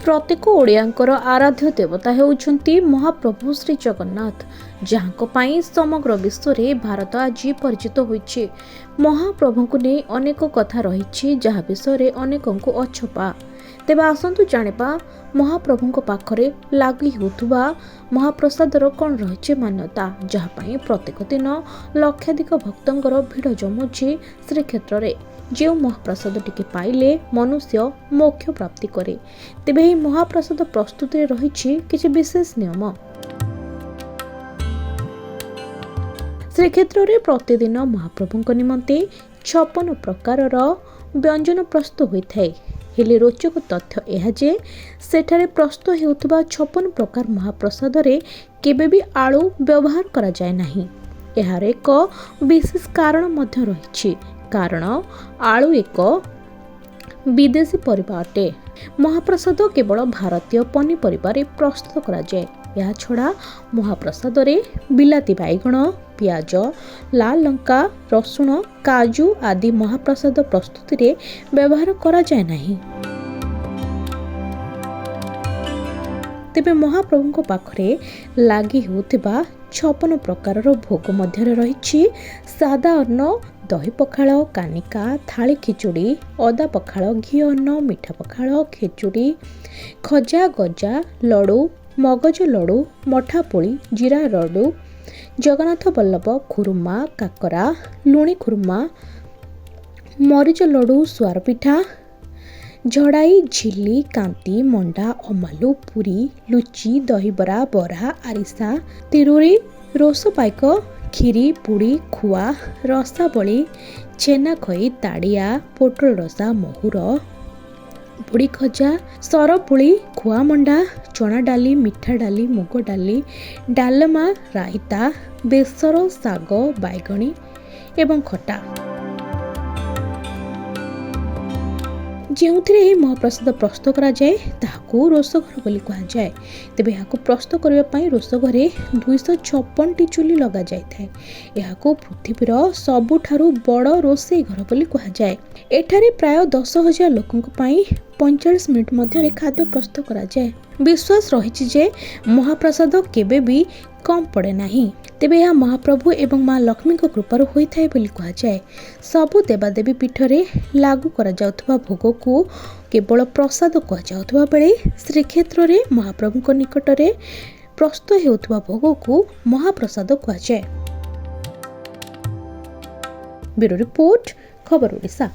प्रत्येक ओडियांकर आराध्य देवता हेउछन्ति महाप्रभु श्री जगन्नाथ, जहाँको पाई समग्र विश्व में भारत आज परिचित होइछि। महाप्रभु ने अनेक कथा रही जहाँ विषय अनेकों अछपा। तेबे आसंतु जानिबा महाप्रभु पाखरे लागू होउथुबा महाप्रसादर कौन रही मान्यता, जहाँ पाई प्रत्येक दिन लक्षाधिक भक्तंकर भिड़ जमुछि। श्रीक्षेत्र में जो महाप्रसाद टिके पाइले मनुष्य मोक्ष प्राप्ति करे। तेबे ଏହି महाप्रसाद प्रस्तुति रही किछि विशेष नियम। श्रीक्षेत्र में प्रतिदिन महाप्रभु निमंते 56 प्रकारर व्यंजन प्रस्तुत होता है। हेले रोचक तथ्य यह जे सेठारे प्रस्तुत हेउथुबा 56 प्रकार महाप्रसाद रे केबे भी आलू व्यवहार करा जाय नाही। एहार एक विशेष कारण मध्य रही, कारण आलू एक विदेशी परिबा अटे। महाप्रसाद केवल भारतीय पनीपरिबा रे प्रस्तुत करा जाय। या छड़ा महाप्रसाद रे बिलाती बैगण, पियाज, लाल लंका, रसुण, काजू आदि महाप्रसाद प्रस्तुति रे व्यवहार करा जाय नाही। तेबे महाप्रभु पाखरे लागि होउथिबा 56 प्रकारर भोग मध्य रही सादा अन्न, दही पखाळ, कानिका, थाली खिचुड़ी, अदा पखाळ, घी अन्न, मिठा पखाळ, खिचुड़ी, खजा, गजा, लडू, मगज लडू, मठा पोली, जीरा लडू, जगन्नाथ बल्लभ, खुरुमा, काकरा, लुणी खुरुमा, मरीच लडू, स्वार पिठा, झड़ाई, झिल्ली, कांती, मंडा, अमालू, पुरी, लुची, दहीबरा, बरा, आरिसा, तिरुरी, रोस पाइक, खीरी, पुड़ी, खुआ, रसाबली, छेना खई, ताड़िया, पोटल रसा, महुर, बुड़ी खजा, सरपुली, खुआ मंडा, चना डाली, मिठा डाली, मुग डाली, डालमा, रायता, बेसर, साग, बैगणी एवं खटा, ଯେଉଁଥିରେ ଏହି ମହାପ୍ରସାଦ ପ୍ରସ୍ତୁତ କରାଯାଏ ତାହାକୁ ରୋଷଘର ବୋଲି କୁହାଯାଏ। ତେବେ ଏହାକୁ ପ୍ରସ୍ତୁତ କରିବା ପାଇଁ ରୋଷଘରେ 256ଟି ଚୁଲି ଲଗାଯାଇଥାଏ। ଏହାକୁ ପୃଥିବୀର ସବୁଠାରୁ ବଡ଼ ରୋଷେଇ ଘର ବୋଲି କୁହାଯାଏ। ଏଠାରେ ପ୍ରାୟ 10,000 ଲୋକଙ୍କ ପାଇଁ 45 ମିନିଟ୍ ମଧ୍ୟରେ ଖାଦ୍ୟ ପ୍ରସ୍ତୁତ କରାଯାଏ। ବିଶ୍ୱାସ ରହିଛି ଯେ ମହାପ୍ରସାଦ କେବେ ବି कम पड़े नहीं। तेबे यह महाप्रभु एवं माँ लक्ष्मी को कृपारू होता है बोली कहुए। सबु देवादेवी पीठरे लागू करा जाउथुबा भोग को केवल प्रसाद कहुआ बेले श्रीक्षेत्र में महाप्रभु निकट में प्रस्तुत हेउथुबा भोग को महाप्रसाद कहुए। ब्यूरो रिपोर्ट, खबर ओडिशा।